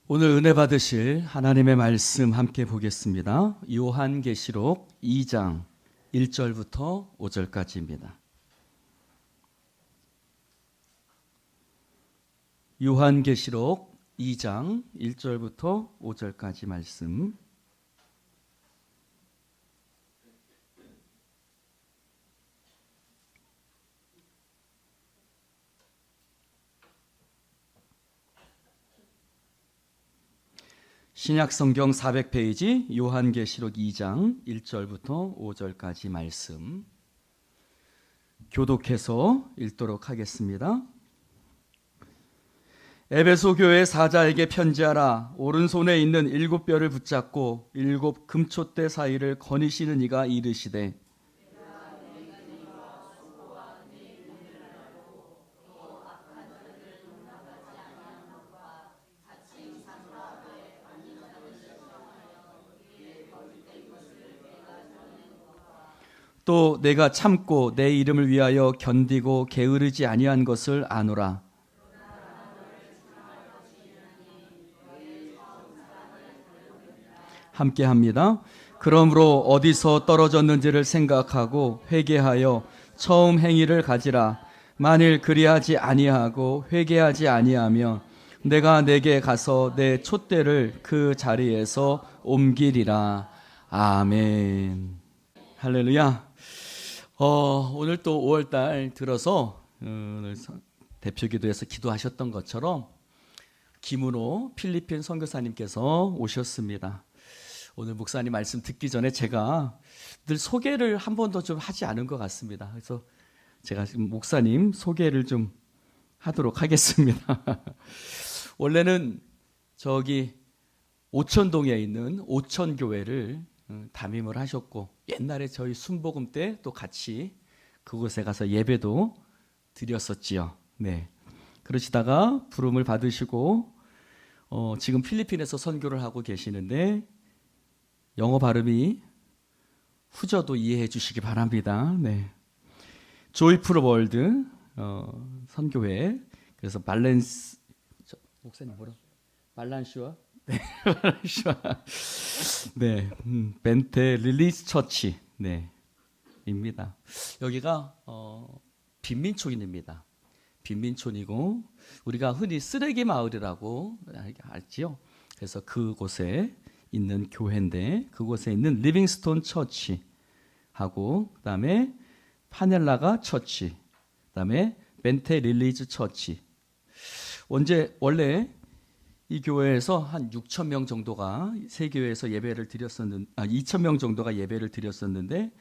오늘 은혜 받으실 하나님의 말씀 함께 보겠습니다. 요한계시록 2장 1절부터 5절까지입니다. 요한계시록 2장 1절부터 5절까지 말씀. 신약성경 400페이지 요한계시록 2장 1절부터 5절까지 말씀 교독해서 읽도록 하겠습니다. 에베소 교회 사자에게 편지하라. 오른손에 있는 7뼈를 붙잡고 7 금촛대 사이를 거니시는 이가 이르시되 또 내가 참고 내 이름을 위하여 견디고 게으르지 아니한 것을 아노라. 함께합니다. 그러므로 어디서 떨어졌는지를 생각하고 회개하여 처음 행위를 가지라. 만일 그리하지 아니하고 회개하지 아니하면 내가 내게 가서 내 촛대를 그 자리에서 옮기리라. 아멘. 할렐루야. 오늘 또 5월달 들어서 오늘 대표기도에서 기도하셨던 것처럼 김은호 필리핀 선교사님께서 오셨습니다. 오늘 목사님 말씀 듣기 전에 제가 늘 소개를 한 번도 좀 하지 않은 것 같습니다. 그래서 제가 지금 목사님 소개를 좀 하도록 하겠습니다. 원래는 저기 오천동에 있는 오천교회를 담임을 하셨고 옛날에 저희 순복음 때 또 같이 그곳에 가서 예배도 드렸었지요. 네. 그러시다가 부름을 받으시고 지금 필리핀에서 선교를 하고 계시는데 영어 발음이 후져도 이해해 주시기 바랍니다. 네. 조이풀 월드 선교회 그래서 발렌스 목사님 뭐라? 발란슈아? 네, 네, 벤테 릴리스 처치, 네, 입니다. 여기가 빈민촌입니다. 빈민촌이고 우리가 흔히 쓰레기 마을이라고 알지요. 그래서 그곳에 있는 교회인데 그곳에 있는 리빙스톤 처치하고 그다음에 파넬라가 처치, 그다음에 벤테 릴리즈 처치. 원래 이 교회에서 한 6천 명 정도가 세 교회에서 예배를 드렸었는데 2천 명 정도가 예배를 드렸었는데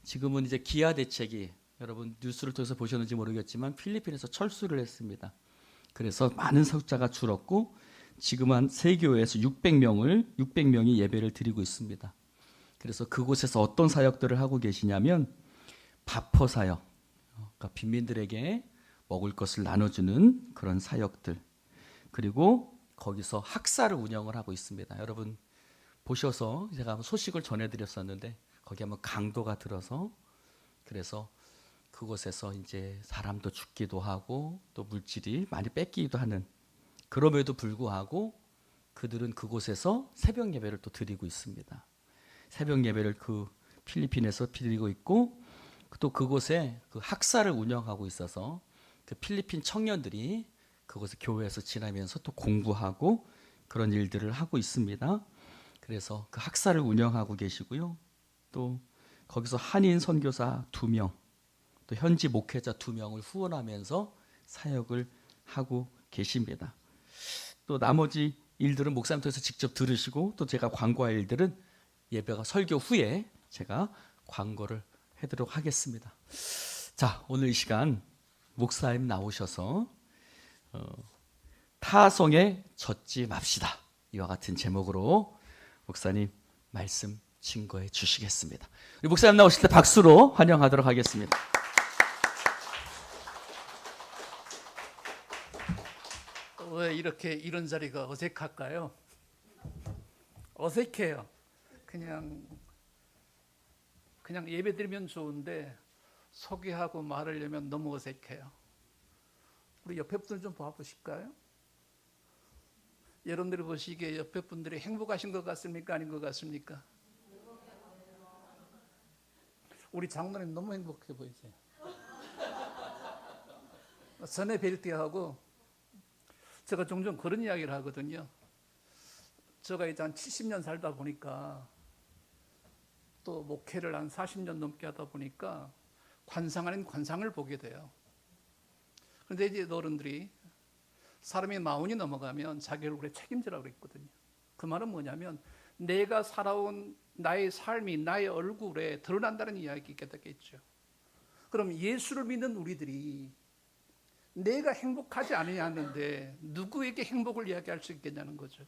지금은 이제 기아 대책이 여러분 뉴스를 통해서 보셨는지 모르겠지만 필리핀에서 철수를 했습니다. 그래서 많은 숫자가 줄었고 지금 한 세 교회에서 600명이 예배를 드리고 있습니다. 그래서 그곳에서 어떤 사역들을 하고 계시냐면 바퍼 사역, 그러니까 빈민들에게 먹을 것을 나눠주는 그런 사역들, 그리고 거기서 학사를 운영을 하고 있습니다. 여러분 보셔서 제가 소식을 전해드렸었는데 거기 한번 강도가 들어서 그래서 그곳에서 이제 사람도 죽기도 하고 또 물질이 많이 뺏기기도 하는 그럼에도 불구하고 그들은 그곳에서 새벽 예배를 또 드리고 있습니다. 새벽 예배를 그 필리핀에서 드리고 있고 또 그곳에 그 학사를 운영하고 있어서 그 필리핀 청년들이 그곳에 교회에서 지내면서 또 공부하고 그런 일들을 하고 있습니다. 그래서 그 학사를 운영하고 계시고요. 또 거기서 한인 선교사 2명, 또 현지 목회자 2명을 후원하면서 사역을 하고 계십니다. 또 나머지 일들은 목사님 통해서 직접 들으시고 또 제가 광고할 일들은 예배가 설교 후에 제가 광고를 해드리도록 하겠습니다. 자, 오늘 이 시간 목사님 나오셔서 타성에 젖지 맙시다. 이와 같은 제목으로 목사님 말씀 증거해 주시겠습니다. 우리 목사님 나오실 때 박수로 환영하도록 하겠습니다. 왜 이렇게 이런 자리가 어색할까요? 어색해요. 그냥 예배 드리면 좋은데 소개하고 말하려면 너무 어색해요. 우리 옆에 분들 좀 봐보실까요? 여러분들이 보시기에 옆에 분들이 행복하신 것 같습니까? 아닌 것 같습니까? 우리 장로님 너무 행복해 보이세요. 전에 뵐 때하고 제가 종종 그런 이야기를 하거든요. 제가 이제 한 70년 살다 보니까 또 목회를 한 40년 넘게 하다 보니까 관상 아닌 관상을 보게 돼요. 그런데 이제 어른들이 사람이 마흔이 넘어가면 자기 얼굴에 책임지라고 그랬거든요. 그 말은 뭐냐면 내가 살아온 나의 삶이 나의 얼굴에 드러난다는 이야기가 되겠죠. 그럼 예수를 믿는 우리들이 내가 행복하지 않느냐는데 누구에게 행복을 이야기할 수 있겠냐는 거죠.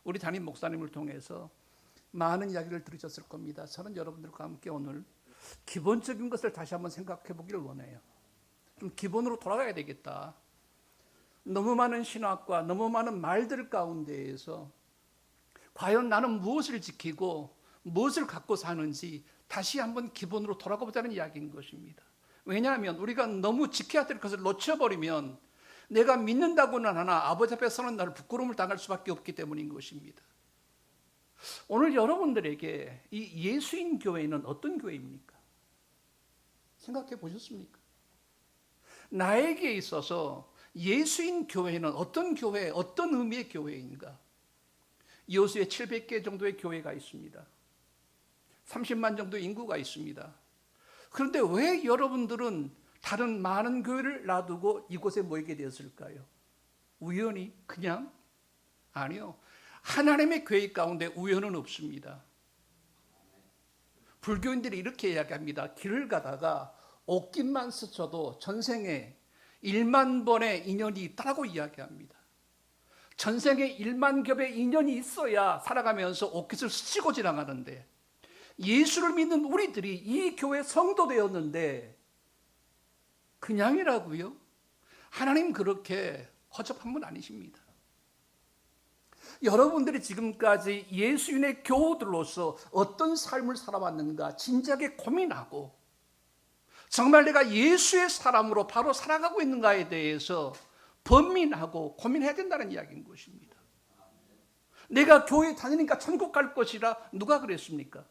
우리 담임 목사님을 통해서 많은 이야기를 들으셨을 겁니다. 저는 여러분들과 함께 오늘 기본적인 것을 다시 한번 생각해 보기를 원해요. 좀 기본으로 돌아가야 되겠다. 너무 많은 신학과 너무 많은 말들 가운데에서 과연 나는 무엇을 지키고 무엇을 갖고 사는지 다시 한번 기본으로 돌아가 보자는 이야기인 것입니다. 왜냐하면 우리가 너무 지켜야 될 것을 놓쳐버리면 내가 믿는다고는 하나 아버지 앞에서는 나를 부끄러움을 당할 수밖에 없기 때문인 것입니다. 오늘 여러분들에게 이 예수인 교회는 어떤 교회입니까? 생각해 보셨습니까? 나에게 있어서 예수인 교회는 어떤 교회, 어떤 의미의 교회인가? 여수에 700개 정도의 교회가 있습니다. 30만 정도의 인구가 있습니다. 그런데 왜 여러분들은 다른 많은 교회를 놔두고 이곳에 모이게 되었을까요? 우연히? 그냥? 아니요. 하나님의 교회 가운데 우연은 없습니다. 불교인들이 이렇게 이야기합니다. 길을 가다가 옷깃만 스쳐도 전생에 1만 번의 인연이 있다고 이야기합니다. 전생에 1만 겹의 인연이 있어야 살아가면서 옷깃을 스치고 지나가는데 예수를 믿는 우리들이 이 교회 성도 되었는데 그냥이라고요? 하나님 그렇게 허접한 분 아니십니다. 여러분들이 지금까지 예수인의 교우들로서 어떤 삶을 살아왔는가 진지하게 고민하고 정말 내가 예수의 사람으로 바로 살아가고 있는가에 대해서 번민하고 고민해야 된다는 이야기인 것입니다. 내가 교회 다니니까 천국 갈 것이라 누가 그랬습니까?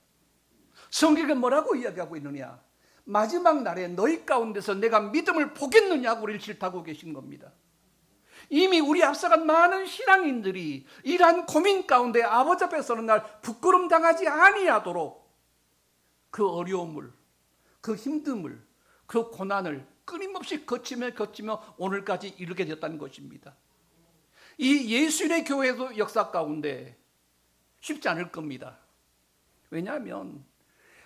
성경에 뭐라고 이야기하고 있느냐? 마지막 날에 너희 가운데서 내가 믿음을 보겠느냐고 우리를 질타하고 계신 겁니다. 이미 우리 앞서간 많은 신앙인들이 이러한 고민 가운데 아버지 앞에 서는 날 부끄럼 당하지 아니하도록 그 어려움을, 그 힘듦을, 그 고난을 끊임없이 거치며 오늘까지 이르게 됐다는 것입니다. 이 예수의 교회도 역사 가운데 쉽지 않을 겁니다. 왜냐하면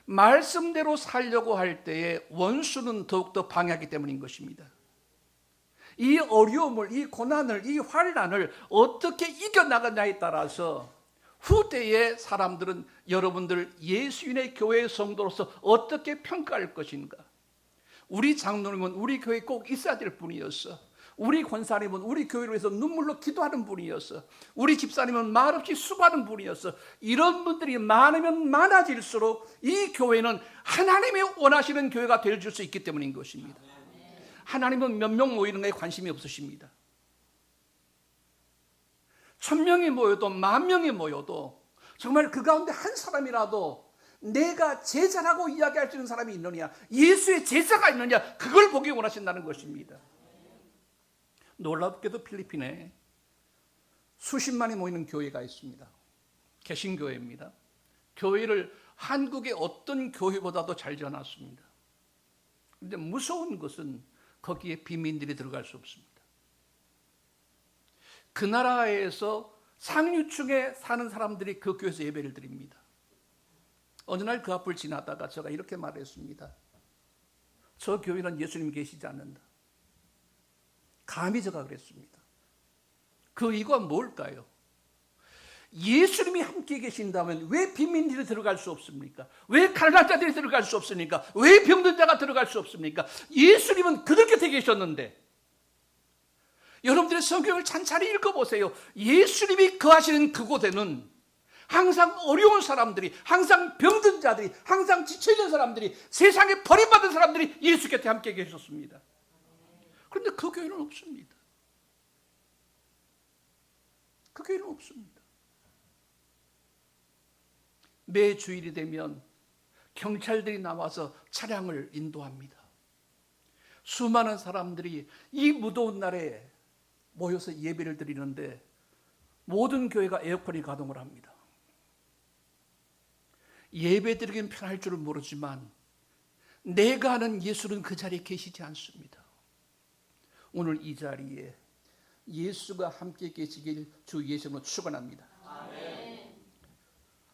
말씀대로 살려고 할 때에 원수는 더욱더 방해하기 때문인 것입니다. 이 어려움을, 이 고난을, 이 환난을 어떻게 이겨나가냐에 따라서 후대의 사람들은 여러분들 예수인의 교회의 성도로서 어떻게 평가할 것인가? 우리 장로님은 우리 교회에 꼭 있어야 될 분이었어. 우리 권사님은 우리 교회를 위해서 눈물로 기도하는 분이었어. 우리 집사님은 말없이 수고하는 분이었어. 이런 분들이 많으면 많아질수록 이 교회는 하나님이 원하시는 교회가 될 수 있기 때문인 것입니다. 하나님은 몇 명 모이는 것에 관심이 없으십니다. 1000명이 모여도 10,000명이 모여도 정말 그 가운데 한 사람이라도 내가 제자라고 이야기할 수 있는 사람이 있느냐, 예수의 제자가 있느냐, 그걸 보기 원하신다는 것입니다. 놀랍게도 필리핀에 수십만이 모이는 교회가 있습니다. 개신교회입니다. 교회를 한국의 어떤 교회보다도 잘 지어놨습니다. 그런데 무서운 것은 거기에 비민들이 들어갈 수 없습니다. 그 나라에서 상류층에 사는 사람들이 그 교회에서 예배를 드립니다. 어느 날 그 앞을 지나다가 제가 이렇게 말했습니다. 저 교회는 예수님 계시지 않는다. 감히 제가 그랬습니다. 그 이유가 뭘까요? 예수님이 함께 계신다면 왜 빈민들이 들어갈 수 없습니까? 왜 가난한 자들이 들어갈 수 없습니까? 왜 병든 자가 들어갈 수 없습니까? 예수님은 그들 곁에 계셨는데, 여러분들의 성경을 찬찬히 읽어보세요. 예수님이 거하시는 그곳에는 항상 어려운 사람들이, 항상 병든 자들이, 항상 지쳐있는 사람들이, 세상에 버림받은 사람들이 예수 곁에 함께 계셨습니다. 그런데 그 교회는 없습니다. 그 교회는 없습니다. 매 주일이 되면 경찰들이 나와서 차량을 인도합니다. 수많은 사람들이 이 무더운 날에 모여서 예배를 드리는데 모든 교회가 에어컨이 가동을 합니다. 예배 드리긴 편할 줄은 모르지만 내가 아는 예수는 그 자리에 계시지 않습니다. 오늘 이 자리에 예수가 함께 계시길 주 예수로 축원합니다. 아멘.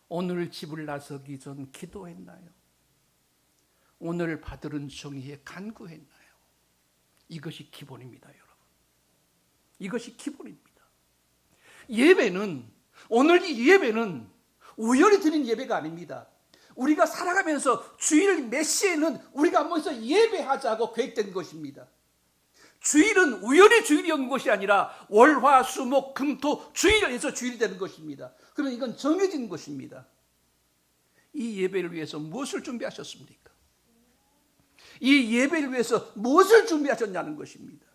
오늘 집을 나서기 전 기도했나요? 오늘 받은 정의에 간구했나요? 이것이 기본입니다, 여러분. 이것이 기본입니다. 예배는, 오늘 이 예배는 우연히 드린 예배가 아닙니다. 우리가 살아가면서 주일 몇 시에는 우리가 모여서 예배하자고 계획된 것입니다. 주일은 우연히 주일이었는 것이 아니라 월, 화, 수, 목, 금, 토 주일에서 주일이 되는 것입니다. 그러면 이건 정해진 것입니다. 이 예배를 위해서 무엇을 준비하셨습니까? 이 예배를 위해서 무엇을 준비하셨냐는 것입니다.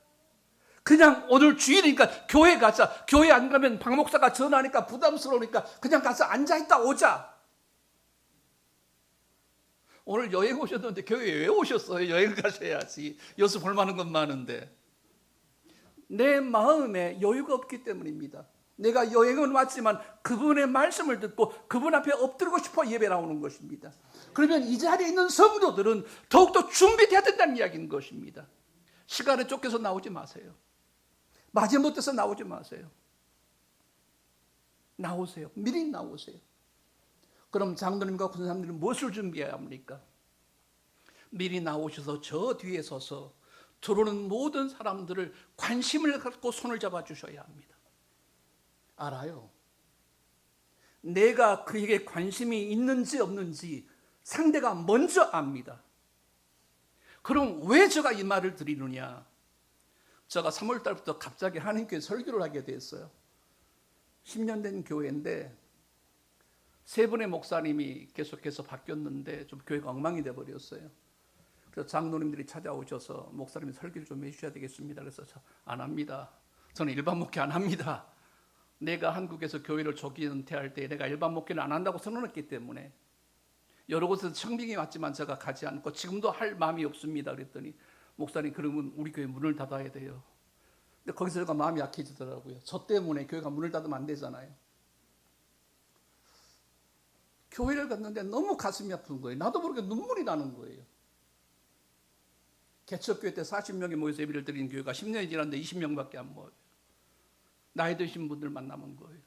그냥 오늘 주일이니까 교회 가자. 교회 안 가면 박 목사가 전화하니까 부담스러우니까 그냥 가서 앉아있다 오자. 오늘 여행 오셨는데 교회에 왜 오셨어요? 여행 가셔야지. 여수 볼 만한 건 많은데. 내 마음에 여유가 없기 때문입니다. 내가 여행은 왔지만 그분의 말씀을 듣고 그분 앞에 엎드리고 싶어 예배 나오는 것입니다. 그러면 이 자리에 있는 성도들은 더욱더 준비되어야 된다는 이야기인 것입니다. 시간에 쫓겨서 나오지 마세요. 마지못해서 나오지 마세요. 나오세요. 미리 나오세요. 그럼 장로님과 권사님들은 무엇을 준비해야 합니까? 미리 나오셔서 저 뒤에 서서 들어오는 모든 사람들을 관심을 갖고 손을 잡아주셔야 합니다. 알아요. 내가 그에게 관심이 있는지 없는지 상대가 먼저 압니다. 그럼 왜 제가 이 말을 드리느냐? 제가 3월 달부터 갑자기 하나님께 설교를 하게 됐어요. 10년 된 교회인데 세 분의 목사님이 계속해서 바뀌었는데 좀 교회가 엉망이 돼버렸어요. 그래서 장로님들이 찾아오셔서 목사님이 설교를 좀 해주셔야 되겠습니다. 그래서 안 합니다. 저는 일반 목회 안 합니다. 내가 한국에서 교회를 조기 은퇴할 때 내가 일반 목회를 안 한다고 선언했기 때문에 여러 곳에서 청빙이 왔지만 제가 가지 않고 지금도 할 마음이 없습니다. 그랬더니 목사님 그러면 우리 교회 문을 닫아야 돼요. 근데 거기서 제가 마음이 약해지더라고요. 저 때문에 교회가 문을 닫으면 안 되잖아요. 교회를 갔는데 너무 가슴이 아픈 거예요. 나도 모르게 눈물이 나는 거예요. 개척교회 때 40명이 모여서 예배를 드리는 교회가 10년이 지났는데 20명밖에 안 모여요. 나이 드신 분들만 남은 거예요.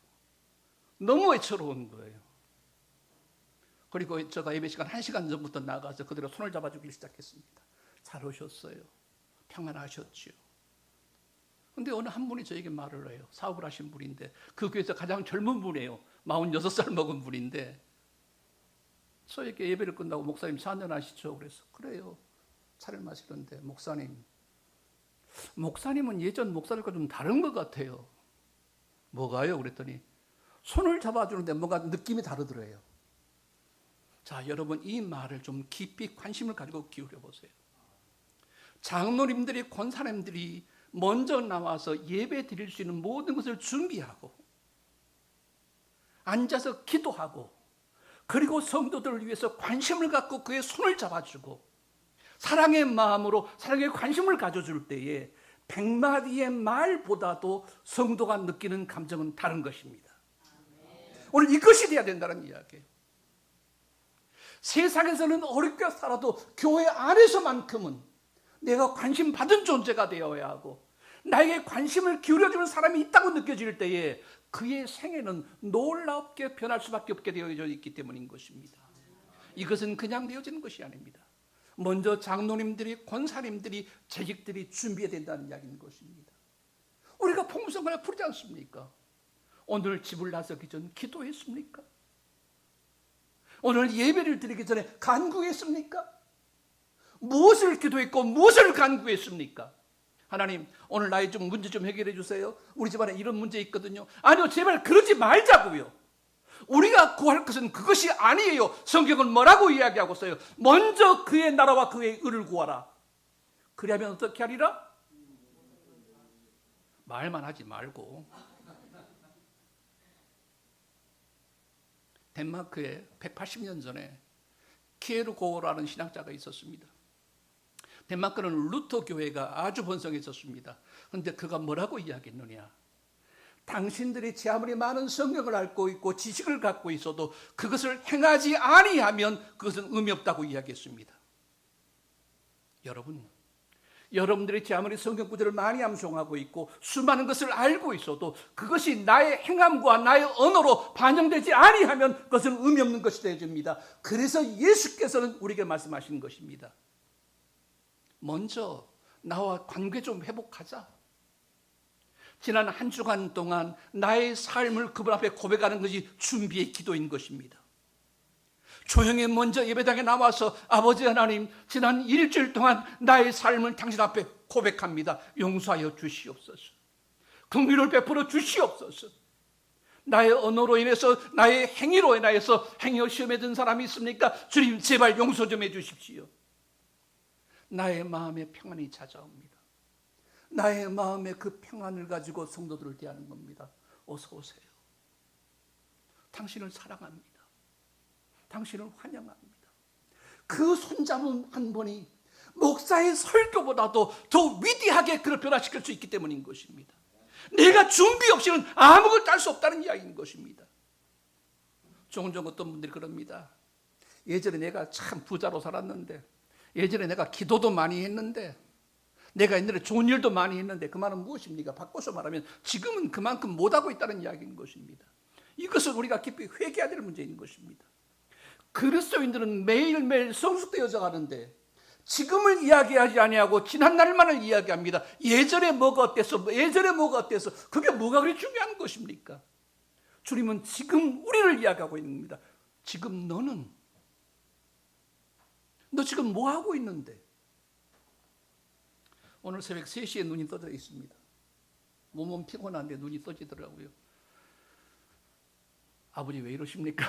너무 외로운 거예요. 그리고 제가 예배 시간 1시간 전부터 나가서 그대로 손을 잡아주기 시작했습니다. 잘 오셨어요. 평안하셨죠. 근데 어느 한 분이 저에게 말을 해요. 사업을 하신 분인데 그 교회에서 가장 젊은 분이에요. 46살 먹은 분인데 저에게 예배를 끝나고 목사님 차 한잔 하시죠. 그래서 그래요. 차를 마시는데 목사님은 예전 목사님과 좀 다른 것 같아요. 뭐가요? 그랬더니 손을 잡아주는데 뭔가 느낌이 다르더래요. 자, 여러분 이 말을 좀 깊이 관심을 가지고 기울여 보세요. 장로님들이 권사님들이 먼저 나와서 예배 드릴 수 있는 모든 것을 준비하고 앉아서 기도하고 그리고 성도들을 위해서 관심을 갖고 그의 손을 잡아주고 사랑의 마음으로 사랑의 관심을 가져줄 때에 100마디의 말보다도 성도가 느끼는 감정은 다른 것입니다. 오늘 이것이 돼야 된다는 이야기예요. 세상에서는 어렵게 살아도 교회 안에서만큼은 내가 관심 받은 존재가 되어야 하고 나에게 관심을 기울여주는 사람이 있다고 느껴질 때에 그의 생애는 놀랍게 변할 수밖에 없게 되어져 있기 때문인 것입니다. 이것은 그냥 되어지는 것이 아닙니다. 먼저 장로님들이, 권사님들이, 재직들이 준비해야 된다는 이야기인 것입니다. 우리가 봉성을 부르지 않습니까? 오늘 집을 나서기 전 기도했습니까? 오늘 예배를 드리기 전에 간구했습니까? 무엇을 기도했고 무엇을 간구했습니까? 하나님, 오늘 나의 좀 문제 좀 해결해 주세요. 우리 집안에 이런 문제 있거든요. 아니요, 제발 그러지 말자고요. 우리가 구할 것은 그것이 아니에요. 성경은 뭐라고 이야기하고 있어요? 먼저 그의 나라와 그의 의를 구하라. 그리하면 어떻게 하리라? 말만 하지 말고 덴마크에 180년 전에 키에르고라는 신학자가 있었습니다. 덴마크는 루터 교회가 아주 번성했었습니다. 그런데 그가 뭐라고 이야기했느냐? 당신들이 제 아무리 많은 성경을 알고 있고 지식을 갖고 있어도 그것을 행하지 아니하면 그것은 의미 없다고 이야기했습니다. 여러분들이 제 아무리 성경 구절을 많이 암송하고 있고 수많은 것을 알고 있어도 그것이 나의 행함과 나의 언어로 반영되지 아니하면 그것은 의미 없는 것이 되어집니다. 그래서 예수께서는 우리에게 말씀하신 것입니다. 먼저 나와 관계 좀 회복하자. 지난 한 주간 동안 나의 삶을 그분 앞에 고백하는 것이 준비의 기도인 것입니다. 조용히 먼저 예배당에 나와서 아버지 하나님, 지난 일주일 동안 나의 삶을 당신 앞에 고백합니다. 용서하여 주시옵소서. 긍휼을 베풀어 주시옵소서. 나의 언어로 인해서, 나의 행위로 인해서 행여 시험에 든 사람이 있습니까? 주님 제발 용서 좀 해 주십시오. 나의 마음에 평안이 찾아옵니다. 나의 마음에 그 평안을 가지고 성도들을 대하는 겁니다. 어서 오세요. 당신을 사랑합니다. 당신을 환영합니다. 그 손잡음 한 번이 목사의 설교보다도 더 위대하게 그를 변화시킬 수 있기 때문인 것입니다. 내가 준비 없이는 아무것도 할 수 없다는 이야기인 것입니다. 종종 어떤 분들이 그럽니다. 예전에 내가 참 부자로 살았는데, 예전에 내가 기도도 많이 했는데, 내가 옛날에 좋은 일도 많이 했는데, 그 말은 무엇입니까? 바꿔서 말하면 지금은 그만큼 못하고 있다는 이야기인 것입니다. 이것은 우리가 깊이 회개해야 될 문제인 것입니다. 그리스도인들은 매일매일 성숙되어져 가는데 지금을 이야기하지 아니하고 지난날만을 이야기합니다. 예전에 뭐가 어땠어? 예전에 뭐가 어땠어? 그게 뭐가 그리 중요한 것입니까? 주님은 지금 우리를 이야기하고 있는 겁니다. 지금 너 지금 뭐 하고 있는데? 오늘 새벽 3시에 눈이 떠져 있습니다. 몸은 피곤한데 눈이 떠지더라고요. 아버지 왜 이러십니까?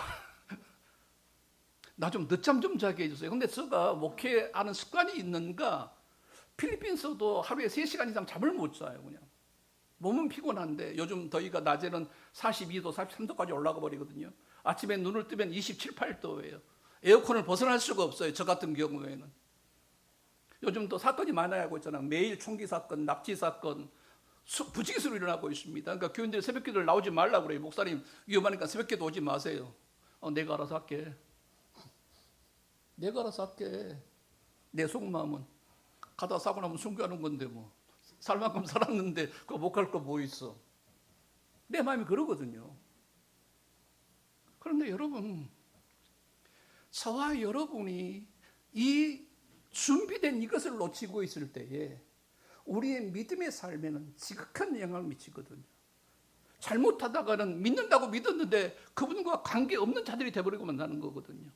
나 좀 늦잠 좀 자게 해주세요. 근데 제가 목회하는 습관이 있는가, 필리핀에서도 하루에 3시간 이상 잠을 못 자요. 그냥 몸은 피곤한데 요즘 더위가 낮에는 42도, 43도까지 올라가 버리거든요. 아침에 눈을 뜨면 27, 8도예요. 에어컨을 벗어날 수가 없어요. 저 같은 경우에는. 요즘 또 사건이 많아야 하고 있잖아요. 매일 총기 사건, 납치 사건, 부지기수로 일어나고 있습니다. 그러니까 교인들이 새벽 기도를 나오지 말라고 그래요. 목사님 위험하니까 새벽 기도 오지 마세요. 내가 알아서 할게. 내가 알아서 할게. 내 속마음은 가다 사고 나면 순교하는 건데 뭐. 살 만큼 살았는데 그거 못 갈 거 뭐 있어. 내 마음이 그러거든요. 그런데 여러분, 저와 여러분이 이 준비된 이것을 놓치고 있을 때에 우리의 믿음의 삶에는 지극한 영향을 미치거든요. 잘못하다가는 믿는다고 믿었는데 그분과 관계없는 자들이 돼버리고 만나는 거거든요.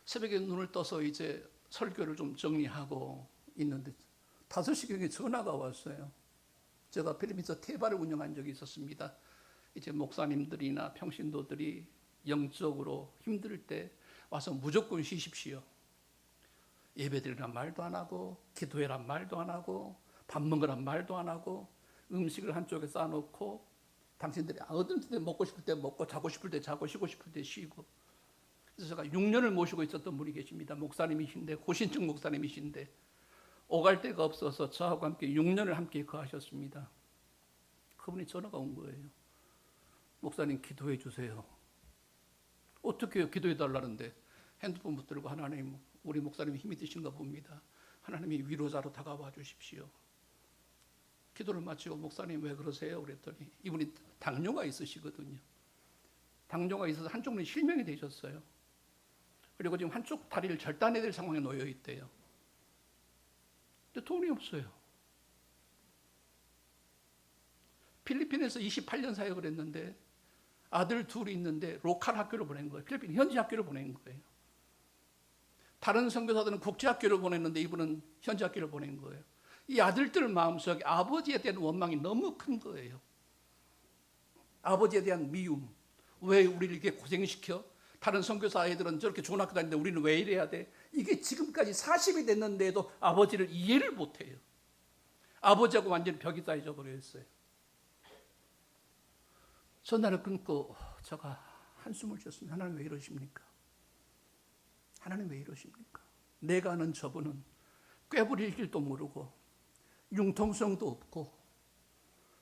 새벽에 눈을 떠서 이제 설교를 좀 정리하고 있는데 5시경에 전화가 왔어요. 제가 필리핀에서 테바를 운영한 적이 있었습니다. 이제 목사님들이나 평신도들이 영적으로 힘들 때 와서 무조건 쉬십시오. 예배드리란 말도 안 하고, 기도해란 말도 안 하고, 밥 먹으란 말도 안 하고, 음식을 한쪽에 쌓아놓고 당신들이 어떤 때 먹고 싶을 때 먹고 자고 싶을 때 자고 쉬고 싶을 때 쉬고. 그래서 제가 6년을 모시고 있었던 분이 계십니다. 목사님이신데, 고신증 목사님이신데 오갈 데가 없어서 저하고 함께 6년을 함께 거하셨습니다. 그분이 전화가 온 거예요. 목사님 기도해 주세요. 어떻게 해요? 기도해 달라는데. 핸드폰 붙들고 하나님, 우리 목사님이 힘이 드신가 봅니다. 하나님이 위로자로 다가와 주십시오. 기도를 마치고 목사님 왜 그러세요? 그랬더니 이분이 당뇨가 있으시거든요. 당뇨가 있어서 한쪽 눈이 실명이 되셨어요. 그리고 지금 한쪽 다리를 절단해야 될 상황에 놓여 있대요. 근데 돈이 없어요. 필리핀에서 28년 사역을 했는데 아들 둘이 있는데 로컬 학교를 보낸 거예요. 필리핀 현지 학교를 보낸 거예요. 다른 선교사들은 국제 학교를 보냈는데 이분은 현지 학교를 보낸 거예요. 이 아들들 마음속에 아버지에 대한 원망이 너무 큰 거예요. 아버지에 대한 미움. 왜 우리를 이렇게 고생시켜? 다른 선교사 애들은 저렇게 좋은 학교 다니는데 우리는 왜 이래야 돼? 이게 지금까지 40이 됐는데도 아버지를 이해를 못해요. 아버지하고 완전히 벽이 쌓여져 버렸어요. 전화를 끊고 제가 한숨을 쉬었습니다. 하나님 왜 이러십니까? 하나님 왜 이러십니까? 내가 아는 저분은 꾀부릴 길도 모르고 융통성도 없고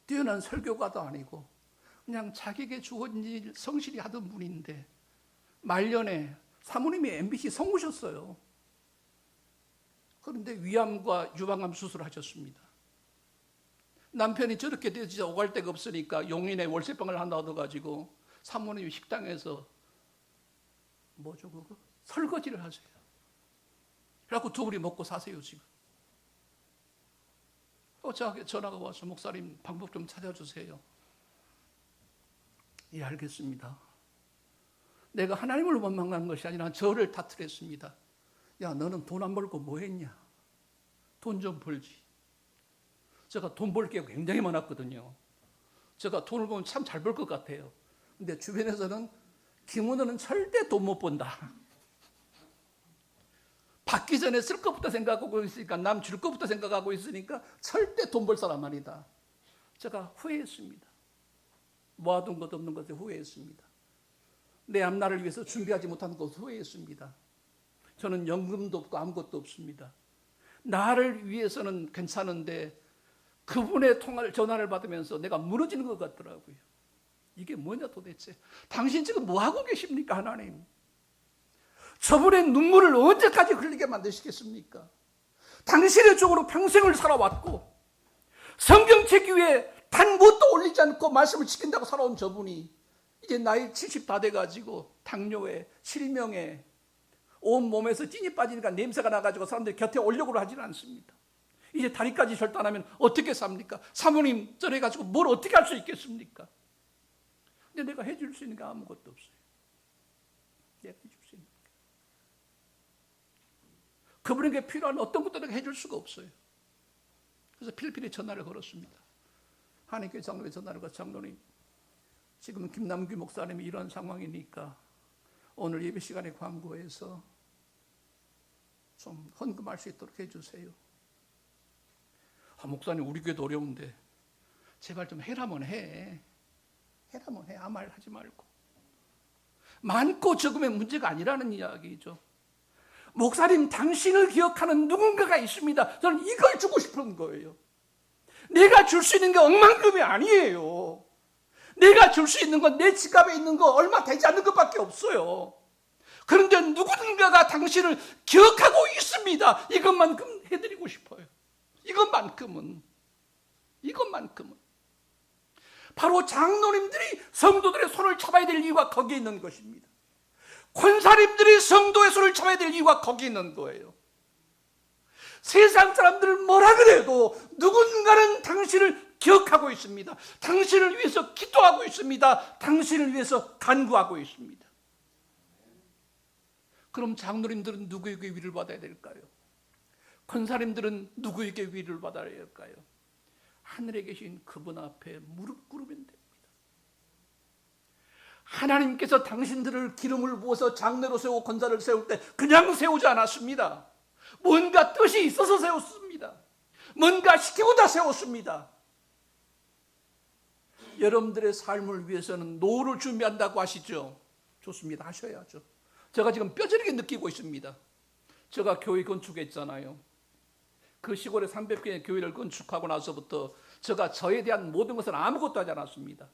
뛰어난 설교가도 아니고 그냥 자기에게 주어진 일 성실히 하던 분인데 말년에 사모님이 MBC 성우셨어요. 그런데 위암과 유방암 수술을 하셨습니다. 남편이 저렇게 되지 오갈 데가 없으니까 용인에 월세방을 하나 얻어가지고 사모님이 식당에서 뭐죠 그거? 설거지를 하세요. 그래갖고 두 분이 먹고 사세요 지금. 저에게 전화가 와서 목사님 방법 좀 찾아주세요. 예, 알겠습니다. 내가 하나님을 원망한 것이 아니라 저를 탓을 야, 너는 돈 안 벌고 뭐 했냐? 돈 좀 벌지. 제가 돈 벌 게 굉장히 많았거든요. 제가 돈을 보면 참 잘 벌 것 같아요. 근데 주변에서는 김은호는 절대 돈 못 번다. 받기 전에 쓸 것부터 생각하고 있으니까 남 줄 것부터 생각하고 있으니까 절대 돈 벌 사람 아니다. 제가 후회했습니다. 모아둔 것 없는 것에 후회했습니다. 내 앞날을 위해서 준비하지 못한 것에 후회했습니다. 저는 연금도 없고 아무것도 없습니다. 나를 위해서는 괜찮은데 그분의 전화를 받으면서 내가 무너지는 것 같더라고요. 이게 뭐냐 도대체. 당신 지금 뭐하고 계십니까 하나님. 저분의 눈물을 언제까지 흘리게 만드시겠습니까? 당신의 쪽으로 평생을 살아왔고 성경책 위에 단 뭣도 올리지 않고 말씀을 지킨다고 살아온 저분이 이제 나이 70 다 돼가지고 당뇨에 실명에 온 몸에서 찐이 빠지니까 냄새가 나가지고 사람들이 곁에 오려고 하지는 않습니다. 이제 다리까지 절단하면 어떻게 삽니까? 사모님 저래가지고 뭘 어떻게 할 수 있겠습니까? 근데 내가 해줄 수 있는 게 아무것도 없어요. 내가 해줄 수 있는 게. 그분에게 필요한 어떤 것도 내가 해줄 수가 없어요. 그래서 필리핀에 전화를 걸었습니다. 한인교회 장로에 전화를 걸어 장로님 지금 김남규 목사님이 이런 상황이니까 오늘 예배 시간에 광고해서 좀 헌금할 수 있도록 해주세요. 목사님 우리 교회도 어려운데 제발 좀 해라면 해. 해라면 해. 아무 말 하지 말고. 많고 적음의 문제가 아니라는 이야기죠. 목사님 당신을 기억하는 누군가가 있습니다. 저는 이걸 주고 싶은 거예요. 내가 줄 수 있는 게 억만금이 아니에요. 내가 줄 수 있는 건 내 지갑에 있는 거 얼마 되지 않는 것밖에 없어요. 그런데 누군가가 당신을 기억하고 있습니다. 이것만큼 해드리고 싶어요. 이것만큼은 바로 장로님들이 성도들의 손을 잡아야 될 이유가 거기에 있는 것입니다. 권사님들이 성도의 손을 잡아야 될 이유가 거기에 있는 거예요. 세상 사람들은 뭐라 그래도 누군가는 당신을 기억하고 있습니다. 당신을 위해서 기도하고 있습니다. 당신을 위해서 간구하고 있습니다. 그럼 장로님들은 누구에게 위를 받아야 될까요? 권사님들은 누구에게 위를 받아야 할까요? 하늘에 계신 그분 앞에 무릎 꿇으면 됩니다. 하나님께서 당신들을 기름을 부어서 장로로 세우고 권사를 세울 때 그냥 세우지 않았습니다. 뭔가 뜻이 있어서 세웠습니다. 뭔가 시키고자 세웠습니다. 여러분들의 삶을 위해서는 노후를 준비한다고 하시죠? 좋습니다. 하셔야죠. 제가 지금 뼈저리게 느끼고 있습니다. 제가 교회 건축했잖아요. 그 시골에 300개의 교회를 건축하고 나서부터 제가 저에 대한 모든 것을 아무것도 하지 않았습니다.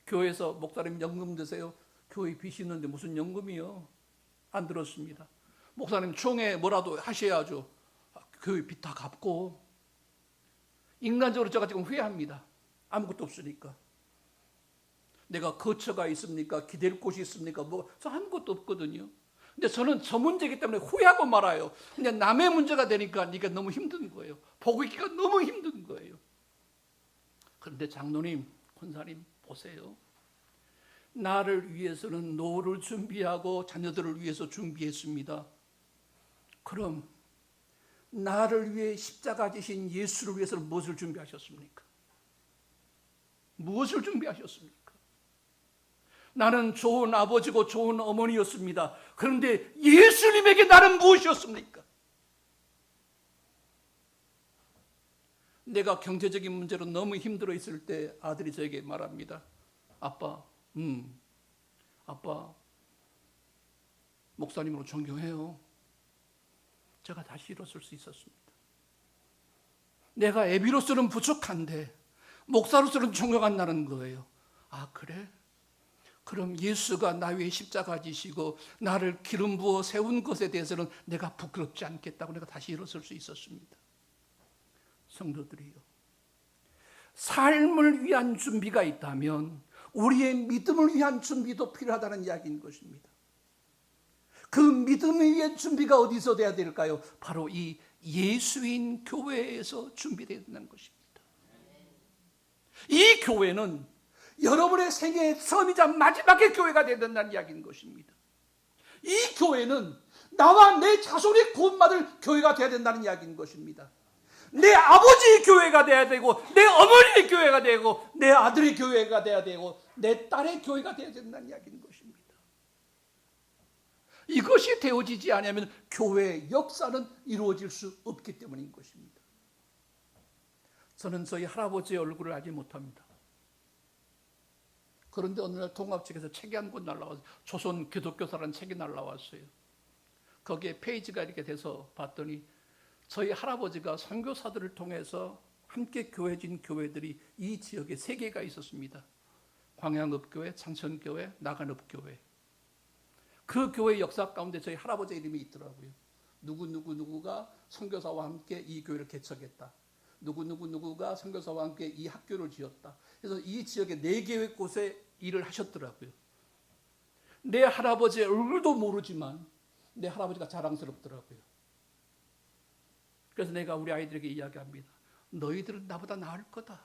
교회에서 목사님 연금 드세요. 교회 빚이 있는데 무슨 연금이요? 안 들었습니다. 목사님 총회 뭐라도 하셔야죠. 교회 빚 다 갚고. 인간적으로 제가 지금 후회합니다. 아무것도 없으니까. 내가 거처가 있습니까? 기댈 곳이 있습니까? 저 아무것도 없거든요. 근데 저는 저 문제이기 때문에 후회하고 말아요. 근데 남의 문제가 되니까 이게 너무 힘든 거예요. 보고 있기가 너무 힘든 거예요. 그런데 장로님, 권사님 보세요. 나를 위해서는 노후를 준비하고 자녀들을 위해서 준비했습니다. 그럼 나를 위해 십자가 지신 예수를 위해서는 무엇을 준비하셨습니까? 무엇을 준비하셨습니까? 나는 좋은 아버지고 좋은 어머니였습니다. 그런데 예수님에게 나는 무엇이었습니까? 내가 경제적인 문제로 너무 힘들어 있을 때 아들이 저에게 말합니다. 아빠, 아빠, 목사님으로 존경해요. 제가 다시 일어설 수 있었습니다. 내가 애비로서는 부족한데 목사로서는 존경한다는 거예요. 아, 그래? 그럼 예수가 나 위에 십자가 지시고 나를 기름 부어 세운 것에 대해서는 내가 부끄럽지 않겠다고 내가 다시 일어설 수 있었습니다. 성도들이요, 삶을 위한 준비가 있다면 우리의 믿음을 위한 준비도 필요하다는 이야기인 것입니다. 그 믿음을 위한 준비가 어디서 돼야 될까요? 바로 이 예수인 교회에서 준비되어야 된다는 것입니다. 이 교회는 여러분의 생애의 처음이자 마지막의 교회가 되어야 된다는 이야기인 것입니다. 이 교회는 나와 내 자손이 구원받을 교회가 되어야 된다는 이야기인 것입니다. 내 아버지의 교회가 되어야 되고, 내 어머니의 교회가 되고, 내 아들의 교회가 되어야 되고, 내 딸의 교회가 되어야 된다는 이야기인 것입니다. 이것이 되어지지 않으면 교회의 역사는 이루어질 수 없기 때문인 것입니다. 저는 저희 할아버지의 얼굴을 알지 못합니다. 그런데 어느 날 동합책에서 책이 한 권 날라와서 조선 기독교사라는 책이 날라왔어요. 거기에 페이지가 이렇게 돼서 봤더니 저희 할아버지가 선교사들을 통해서 함께 교회진 교회들이 이 지역에 3개가 있었습니다. 광양읍교회, 창천교회, 나간읍교회. 그 교회 역사 가운데 저희 할아버지 이름이 있더라고요. 누구가 선교사와 함께 이 교회를 개척했다. 누구가 선교사와 함께 이 학교를 지었다. 그래서 이 지역에 4개의 곳에 일을 하셨더라고요. 내 할아버지의 얼굴도 모르지만 내 할아버지가 자랑스럽더라고요. 그래서 내가 우리 아이들에게 이야기합니다. 너희들은 나보다 나을 거다.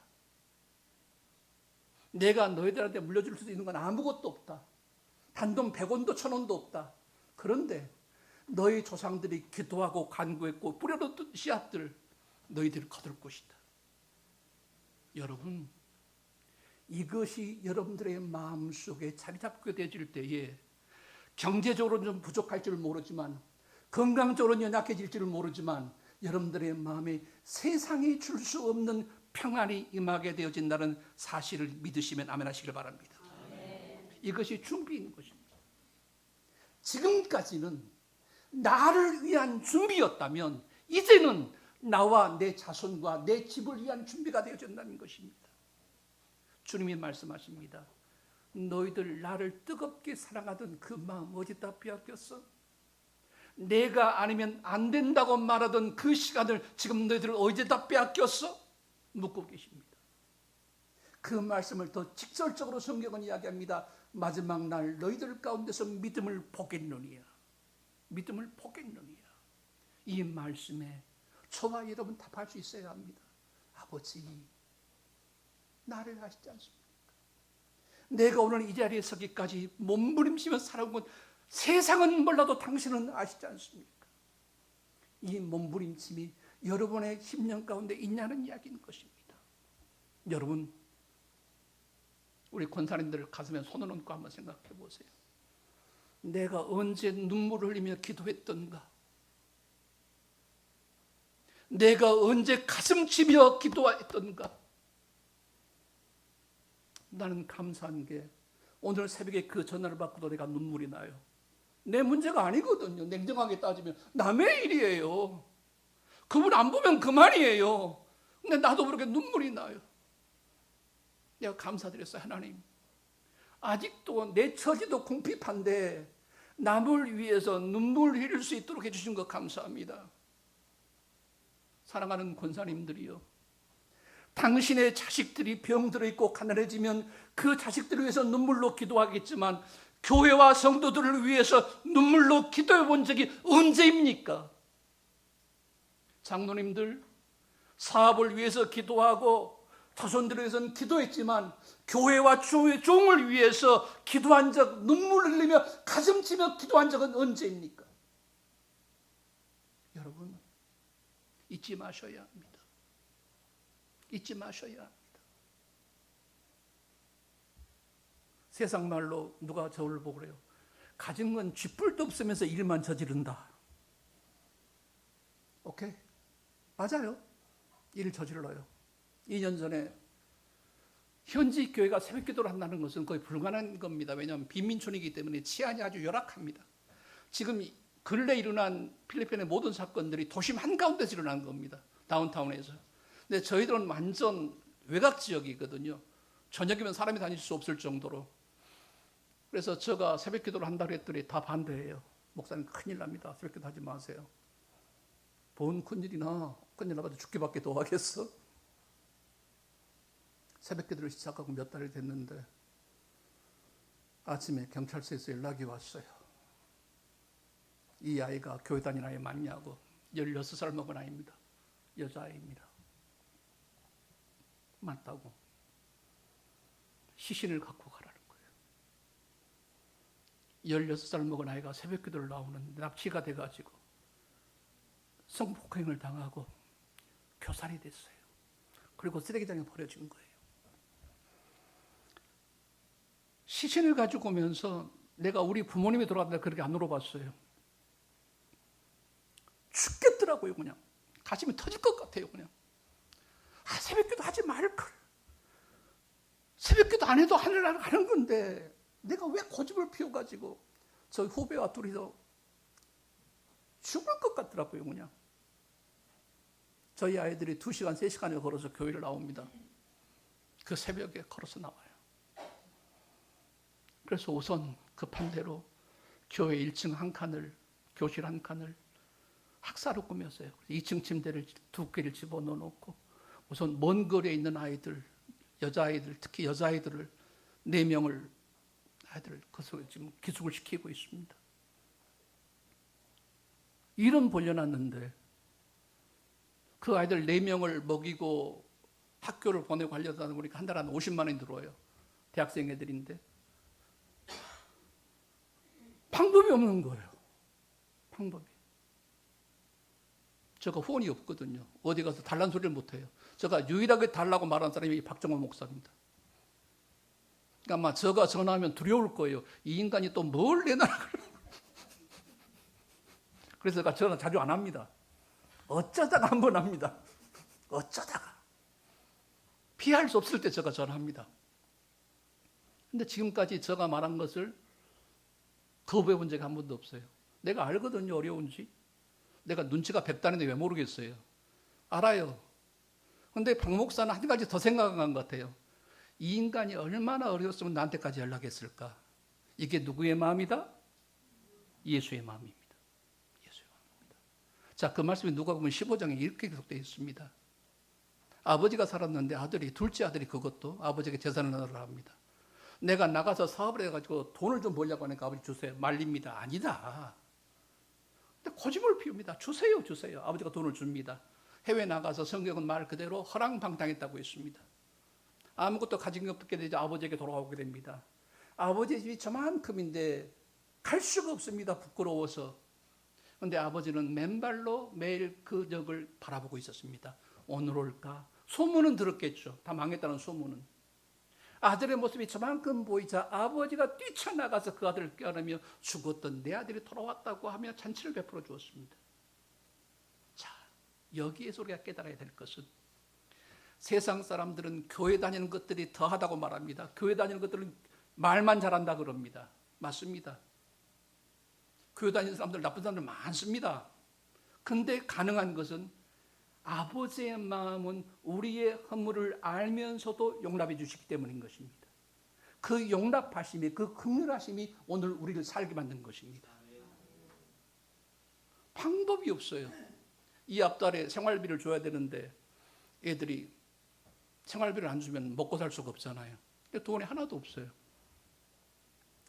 내가 너희들한테 물려줄 수 있는 건 아무것도 없다. 단돈 100원도 1000원도 없다. 그런데 너희 조상들이 기도하고 간구했고 뿌려놓던 씨앗들 너희들을 거둘 것이다. 여러분, 이것이 여러분들의 마음속에 자리 잡게 되질 때에 경제적으로는 좀 부족할 줄 모르지만, 건강적으로는 연약해질 줄 모르지만 여러분들의 마음에 세상이 줄 수 없는 평안이 임하게 되어진다는 사실을 믿으시면 아멘 하시길 바랍니다. 아멘. 이것이 준비인 것입니다. 지금까지는 나를 위한 준비였다면 이제는 나와 내 자손과 내 집을 위한 준비가 되어진다는 것입니다. 주님이 말씀하십니다. 너희들 나를 뜨겁게 사랑하던 그 마음 어디다 빼앗겼어? 내가 아니면 안 된다고 말하던 그 시간을 지금 너희들 어디다 빼앗겼어? 묻고 계십니다. 그 말씀을 더 직설적으로 성경은 이야기합니다. 마지막 날 너희들 가운데서 믿음을 보겠느니라. 믿음을 보겠느니라. 이 말씀에 저와 여러분 답할 수 있어야 합니다. 아버지, 나를 아시지 않습니까? 내가 오늘 이 자리에 서기까지 몸부림치며 살아온 건 세상은 몰라도 당신은 아시지 않습니까? 이 몸부림침이 여러분의 10년 가운데 있냐는 이야기인 것입니다. 여러분, 우리 권사님들 가슴에 손을 얹고 한번 생각해 보세요. 내가 언제 눈물을 흘리며 기도했던가? 내가 언제 가슴 치며 기도했던가? 나는 감사한 게 오늘 새벽에 그 전화를 받고도 내가 눈물이 나요. 내 문제가 아니거든요. 냉정하게 따지면 남의 일이에요. 그분 안 보면 그만이에요. 근데 나도 모르게 눈물이 나요. 내가 감사드렸어요. 하나님, 아직도 내 처지도 궁핍한데 남을 위해서 눈물 흘릴 수 있도록 해주신 것 감사합니다. 사랑하는 권사님들이요, 당신의 자식들이 병들어 있고 가난해지면 그 자식들을 위해서 눈물로 기도하겠지만 교회와 성도들을 위해서 눈물로 기도해 본 적이 언제입니까? 장로님들 사업을 위해서 기도하고 자손들을 위해서는 기도했지만 교회와 주의 종을 위해서 기도한 적, 눈물 흘리며 가슴 치며 기도한 적은 언제입니까? 여러분, 잊지 마셔야 합니다. 잊지 마셔야 합니다. 세상 말로 누가 저를 보고 그래요. 가진 건 쥐뿔도 없으면서 일만 저지른다. 오케이? 맞아요. 일 저질러요. 2년 전에 현지 교회가 새벽 기도를 한다는 것은 거의 불가능한 겁니다. 왜냐하면 빈민촌이기 때문에 치안이 아주 열악합니다. 지금 근래 일어난 필리핀의 모든 사건들이 도심 한가운데서 일어난 겁니다. 다운타운에서. 근데 저희들은 완전 외곽 지역이거든요. 저녁이면 사람이 다닐 수 없을 정도로. 그래서 제가 새벽 기도를 한다고 했더니 다 반대해요. 목사님 큰일 납니다. 새벽 기도 하지 마세요. 뭔 큰일이나, 큰일 나가지고 죽기밖에 더 하겠어? 새벽 기도를 시작하고 몇 달이 됐는데 아침에 경찰서에서 연락이 왔어요. 이 아이가 교회 다니는 아이 맞냐고. 16살 먹은 아이입니다. 여자아이입니다. 맞다고. 시신을 갖고 가라는 거예요. 16살 먹은 아이가 새벽 기도를 나오는데 납치가 돼가지고 성폭행을 당하고 교살이 됐어요. 그리고 쓰레기장에 버려진 거예요. 시신을 가지고 오면서 내가 우리 부모님이 돌아갔는데 그렇게 안 물어봤어요. 죽겠더라고요, 그냥. 가슴이 터질 것 같아요, 그냥. 새벽기도 하지 말걸. 새벽기도 안 해도 하늘나라 가는 건데 내가 왜 고집을 피워가지고 저희 후배와 둘이서 죽을 것 같더라고요, 그냥. 저희 아이들이 2시간, 3시간을 걸어서 교회를 나옵니다. 그 새벽에 걸어서 나와요. 그래서 우선 급한 대로 교회 1층 한 칸을, 교실 한 칸을 학사로 꾸몄어요. 2층 침대를 2개를 집어넣어 놓고 우선 먼 거리에 있는 아이들, 여자아이들, 특히 여자아이들을 4명을 아이들을 거기서 지금 기숙을 시키고 있습니다. 이름 벌려놨는데 그 아이들 4명을 먹이고 학교를 보내고 하려다 보니까 한 달에 한 50만 원이 들어와요. 대학생 애들인데 방법이 없는 거예요. 방법이. 제가 후원이 없거든요. 어디 가서 달란 소리를 못해요. 제가 유일하게 달라고 말한 사람이 박정원 목사입니다. 그러니까 아마 제가 전화하면 두려울 거예요. 이 인간이 또 뭘 내놔라. 그래서 제가 전화 자주 안 합니다. 어쩌다가 한 번 합니다. 어쩌다가. 피할 수 없을 때 제가 전화합니다. 근데 지금까지 제가 말한 것을 거부해 본 적이 한 번도 없어요. 내가 알거든요, 어려운지. 내가 눈치가 100단인데 왜 모르겠어요. 알아요. 근데 박 목사는 한 가지 더 생각한 것 같아요. 이 인간이 얼마나 어려웠으면 나한테까지 연락했을까. 이게 누구의 마음이다? 예수의 마음입니다. 예수의 마음입니다. 자, 그 말씀이 누가복음 15장에 이렇게 기록되어 있습니다. 아버지가 살았는데 아들이, 둘째 아들이 그것도 아버지에게 재산을 나누라 합니다. 내가 나가서 사업을 해가지고 돈을 좀 벌려고 하니까 아버지 주세요. 말립니다. 아니다. 근데 고집을 피웁니다. 주세요, 주세요. 아버지가 돈을 줍니다. 해외 나가서 성경은 말 그대로 허랑방탕했다고 했습니다. 아무것도 가진 게 없게 되자 아버지에게 돌아오게 됩니다. 아버지 집이 저만큼인데 갈 수가 없습니다. 부끄러워서. 그런데 아버지는 맨발로 매일 그 적을 바라보고 있었습니다. 오늘 올까? 소문은 들었겠죠. 다 망했다는 소문은. 아들의 모습이 저만큼 보이자 아버지가 뛰쳐나가서 그 아들을 껴안으며 죽었던 내 아들이 돌아왔다고 하며 잔치를 베풀어 주었습니다. 자, 여기에서 우리가 깨달아야 될 것은 세상 사람들은 교회 다니는 것들이 더하다고 말합니다. 교회 다니는 것들은 말만 잘한다 그럽니다. 맞습니다. 교회 다니는 사람들, 나쁜 사람들 많습니다. 근데 가능한 것은 아버지의 마음은 우리의 허물을 알면서도 용납해 주시기 때문인 것입니다. 그 용납하심이, 그 긍휼하심이 오늘 우리를 살게 만든 것입니다. 방법이 없어요. 이 앞달에 생활비를 줘야 되는데 애들이 생활비를 안 주면 먹고 살 수가 없잖아요. 근데 돈이 하나도 없어요.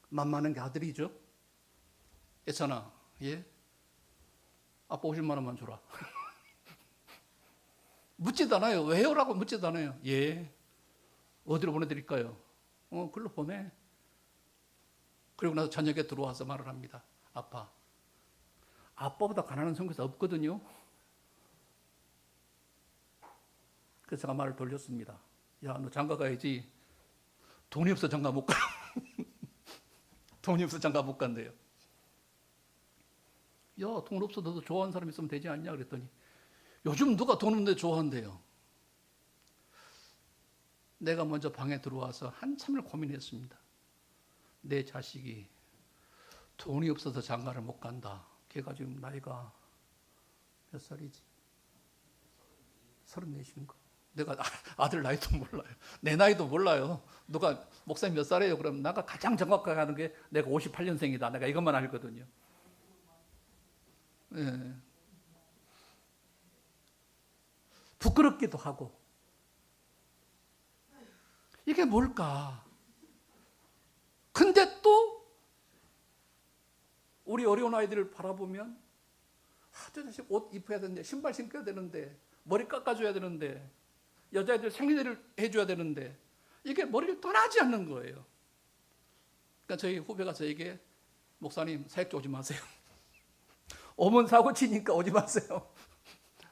만만한 게 아들이죠. 예찬아, 예? 아빠 50만 원만 줘라. 묻지도 않아요. 왜요? 라고 묻지도 않아요. 예. 어디로 보내드릴까요? 글로 보내. 그리고 나서 저녁에 들어와서 말을 합니다. 아빠보다 가난한 선교사 없거든요. 그래서 제가 말을 돌렸습니다. 야, 너 장가 가야지. 돈이 없어 장가 못 가. 돈이 없어 장가 못 간대요. 야, 돈 없어 너도 좋아하는 사람 있으면 되지 않냐 그랬더니 요즘 누가 돈 없는데 좋아한대요. 내가 먼저 방에 들어와서 한참을 고민했습니다. 내 자식이 돈이 없어서 장가를 못 간다. 걔가 지금 나이가 몇 살이지? 34인가? 내가 아들 나이도 몰라요. 내 나이도 몰라요. 누가 목사님 몇 살이에요? 그럼 내가 가장 정확하게 하는 게 내가 58년생이다. 내가 이것만 알거든요. 예. 부끄럽기도 하고. 이게 뭘까? 근데 또 우리 어려운 아이들을 바라보면 저 자식 옷 입혀야 되는데, 신발 신겨야 되는데, 머리 깎아줘야 되는데, 여자애들 생리대를 해줘야 되는데, 이게 머리를 떠나지 않는 거예요. 그러니까 저희 후배가 저에게, 목사님 사역자 오지 마세요. 오면 사고 치니까 오지 마세요.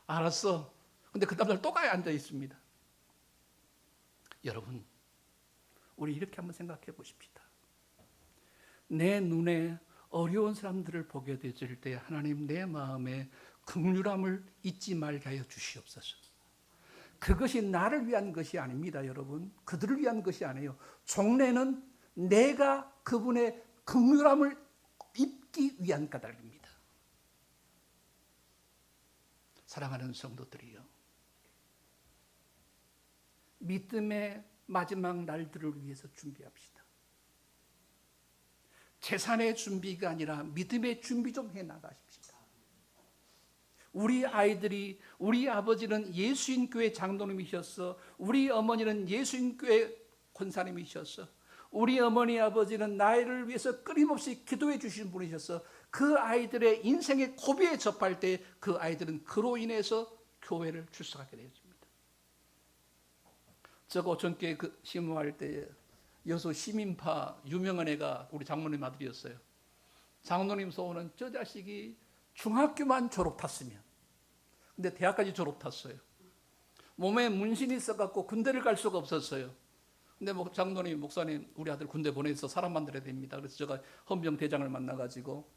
알았어. 근데 그 다음날 또 가야 앉아 있습니다. 여러분, 우리 이렇게 한번 생각해 보십시다. 내 눈에 어려운 사람들을 보게 되질 때 하나님 내 마음에 긍휼함을 잊지 말게 하여 주시옵소서. 그것이 나를 위한 것이 아닙니다, 여러분. 그들을 위한 것이 아니에요. 종례는 내가 그분의 긍휼함을 입기 위한 까닭입니다. 사랑하는 성도들이요, 믿음의 마지막 날들을 위해서 준비합시다. 재산의 준비가 아니라 믿음의 준비 좀 해나가십시다. 우리 아이들이, 우리 아버지는 예수인교회 장로님이셨어. 우리 어머니는 예수인교회 권사님이셨어. 우리 어머니 아버지는 나를 위해서 끊임없이 기도해 주신 분이셨어. 그 아이들의 인생의 고비에 접할 때 그 아이들은 그로 인해서 교회를 출석하게 되었습니다. 저거 전께 그 심호할 때 여수 시민파 유명한 애가 우리 장로님 아들이었어요. 장로님 소원은 저 자식이 중학교만 졸업 탔으면. 근데 대학까지 졸업 탔어요. 몸에 문신이 있어갖고 군대를 갈 수가 없었어요. 근데 장로님, 목사님, 우리 아들 군대 보내서 사람 만들어야 됩니다. 그래서 제가 헌병 대장을 만나가지고,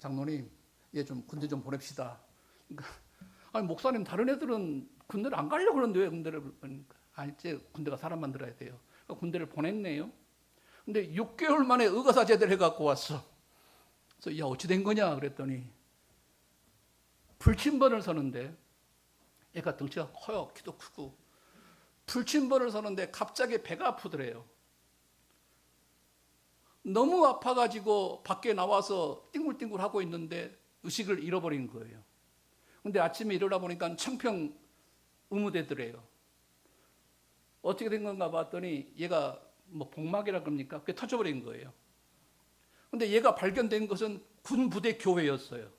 장로님, 얘 좀 군대 좀 보냅시다. 그러니까, 아니 목사님, 다른 애들은 군대를 안 가려고 그러는데 왜 군대를 보니까, 아니 이제 군대가 사람 만들어야 돼요. 그러니까 군대를 보냈네요. 근데 6개월 만에 의과사 제대를 해갖고 왔어. 그래서 야, 어찌 된 거냐 그랬더니 불침번을 서는데, 얘가 덩치가 커요. 키도 크고. 불침번을 서는데 갑자기 배가 아프더래요. 너무 아파가지고 밖에 나와서 띵굴띵굴 하고 있는데 의식을 잃어버린 거예요. 근데 아침에 일어나 보니까 청평 의무대더래요. 어떻게 된 건가 봤더니 얘가 뭐 복막이라 그럽니까? 그게 터져버린 거예요. 근데 얘가 발견된 것은 군부대 교회였어요.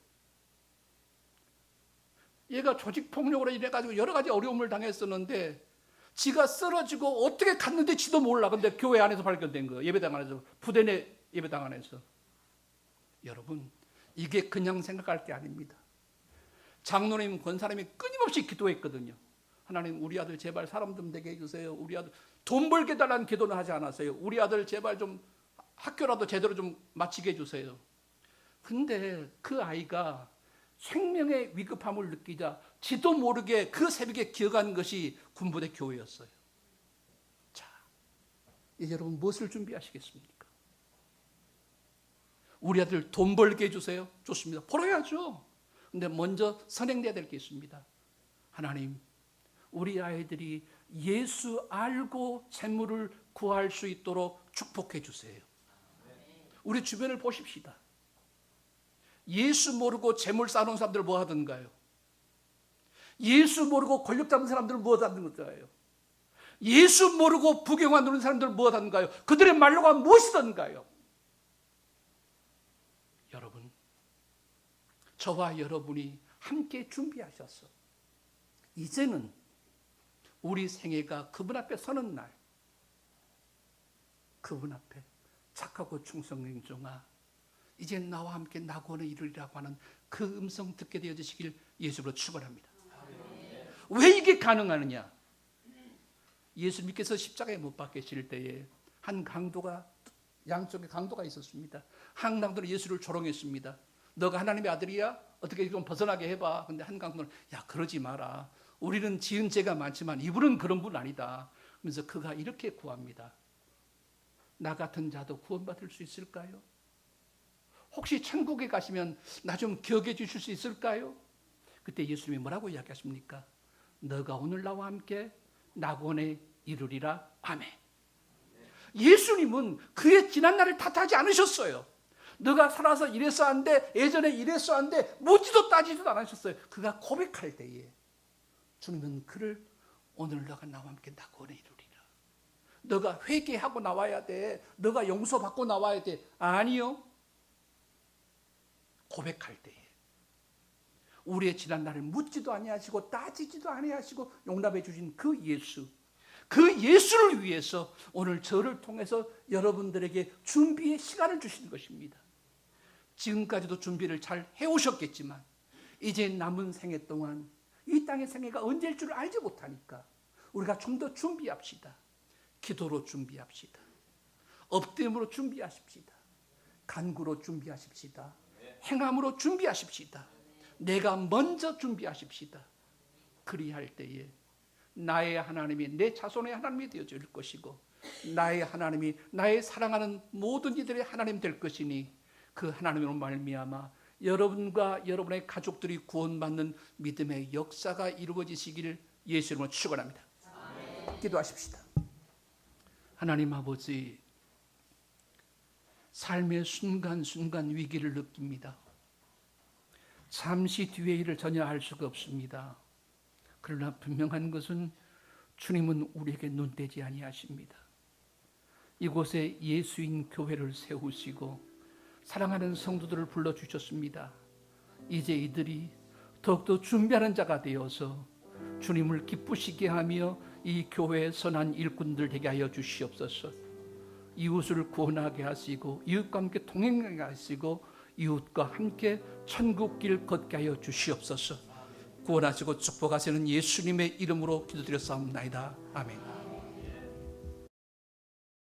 얘가 조직폭력으로 인해가지고 여러 가지 어려움을 당했었는데 지가 쓰러지고 어떻게 갔는데 지도 몰라. 근데 교회 안에서 발견된 거예요. 예배당 안에서. 부대 내 예배당 안에서. 여러분, 이게 그냥 생각할 게 아닙니다. 장로님, 권사님이 끊임없이 기도했거든요. 하나님, 우리 아들 제발 사람 좀 되게 해주세요. 우리 아들 돈 벌게 달라는 기도는 하지 않았어요. 우리 아들 제발 좀 학교라도 제대로 좀 마치게 해주세요. 근데 그 아이가 생명의 위급함을 느끼자 지도 모르게 그 새벽에 기어간 것이 군부대 교회였어요. 자, 이제 여러분 무엇을 준비하시겠습니까? 우리 아들 돈 벌게 해주세요. 좋습니다. 벌어야죠. 근데 먼저 선행돼야 될 게 있습니다. 하나님, 우리 아이들이 예수 알고 재물을 구할 수 있도록 축복해 주세요. 우리 주변을 보십시다. 예수 모르고 재물 쌓아놓은 사람들 뭐 하던가요? 예수 모르고 권력 잡는 사람들 뭐 하던가요? 예수 모르고 부경화 누는 사람들 뭐 하던가요? 그들의 말로가 무엇이던가요? 여러분, 저와 여러분이 함께 준비하셔서 이제는 우리 생애가 그분 앞에 서는 날, 그분 앞에 착하고 충성된 종아, 이제 나와 함께 낙원에 이르리라고 하는 그 음성 듣게 되어지시길 예수로 축원합니다. 왜 이게 가능하느냐? 예수님께서 십자가에 못 박히실 때에 한 강도가, 양쪽에 강도가 있었습니다. 한 강도는 예수를 조롱했습니다. 너가 하나님의 아들이야? 어떻게 좀 벗어나게 해봐. 근데 한 강도는 야, 그러지 마라. 우리는 지은 죄가 많지만 이분은 그런 분 아니다. 그래서 그가 이렇게 구합니다. 나 같은 자도 구원받을 수 있을까요? 혹시 천국에 가시면 나 좀 기억해 주실 수 있을까요? 그때 예수님이 뭐라고 이야기하십니까? 너가 오늘 나와 함께 낙원에 이르리라. 아멘. 예수님은 그의 지난 날을 탓하지 않으셨어요. 너가 살아서 이래서 안 돼, 예전에 이래서 안 돼, 묻지도 따지지도 않으셨어요. 그가 고백할 때에 주님은 그를 오늘 너가 나와 함께 낙원에 이르리라. 너가 회개하고 나와야 돼. 너가 용서받고 나와야 돼. 아니요. 고백할 때에 우리의 지난 날을 묻지도 아니하시고 따지지도 아니하시고 용납해 주신 그 예수, 그 예수를 위해서 오늘 저를 통해서 여러분들에게 준비의 시간을 주시는 것입니다. 지금까지도 준비를 잘 해오셨겠지만 이제 남은 생애 동안 이 땅의 생애가 언제일 줄 알지 못하니까 우리가 좀 더 준비합시다. 기도로 준비합시다. 엎드림으로 준비하십시다. 간구로 준비하십시다. 행함으로 준비하십시다. 내가 먼저 준비하십시다. 그리할 때에 나의 하나님이 내 자손의 하나님이 되어줄 것이고 나의 하나님이 나의 사랑하는 모든 이들의 하나님 될 것이니 그 하나님으로 말미암아 여러분과 여러분의 가족들이 구원받는 믿음의 역사가 이루어지시기를 예수 이름으로 축원합니다. 기도하십시다. 하나님 아버지, 삶의 순간순간 위기를 느낍니다. 잠시 뒤의 일을 전혀 알 수가 없습니다. 그러나 분명한 것은 주님은 우리에게 눈대지 아니하십니다. 이곳에 예수인 교회를 세우시고 사랑하는 성도들을 불러주셨습니다. 이제 이들이 더욱더 준비하는 자가 되어서 주님을 기쁘시게 하며 이 교회의 선한 일꾼들 되게 하여 주시옵소서. 이웃을 구원하게 하시고 이웃과 함께 동행하게 하시고 이웃과 함께 천국길 걷게 하여 주시옵소서. 구원하시고 축복하시는 예수님의 이름으로 기도드렸사옵나이다. 아멘.